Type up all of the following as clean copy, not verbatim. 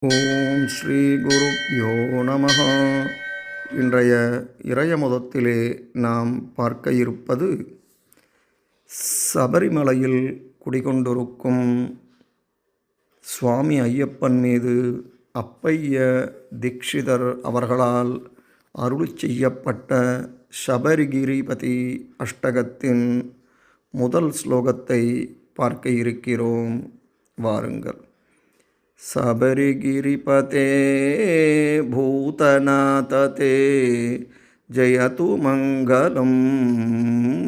ஓம் ஸ்ரீ குருப்யோ நமஹ. இன்றைய இறையமுதத்திலே நாம் பார்க்க இருப்பது சபரிமலையில் குடிகொண்டிருக்கும் சுவாமி ஐயப்பன் மீது அப்பைய தீக்ஷிதர் அவர்களால் அருளி செய்யப்பட்ட சபரிகிரிபதி அஷ்டகத்தின் முதல் ஸ்லோகத்தை பார்க்க இருக்கிறோம். வாருங்கள். சபரிகிரிபதே பூதநாததே ஜயது மங்களம்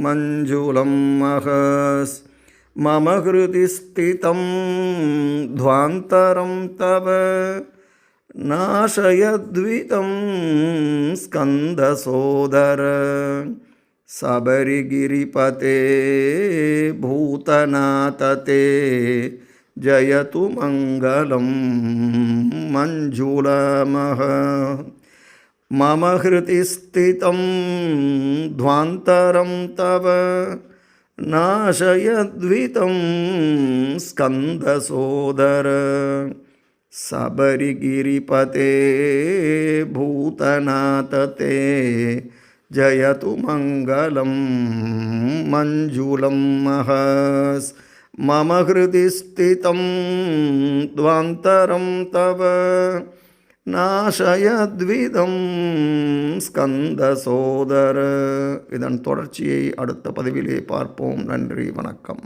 மஞ்சுளம் மகஸ் மம ஹிருதி ஸ்திதம் த்வாந்தரம் தவ நாசயத்விதம் ஸ்கந்தசோதர. சபரிகிரிபதே பூதநாததே ஜயது மங்களம் மஞ்சுளமஹ மம ஹிருதி ஸ்திதம் த்வாந்தரம் தவ நாசயத்விதம் ஸ்கந்தசோதர. சபரிகிரிபதே பூதநாததே ஜயது மங்களம் மஞ்சுளம் மஹஸ் மம ஹிருதி ஸ்திதம் த்வாந்தரம் தவ நாசயத்விதம் ஸ்கந்தசோதர. இதன் தொடர்ச்சியை அடுத்த பதிவிலே பார்ப்போம். நன்றி, வணக்கம்.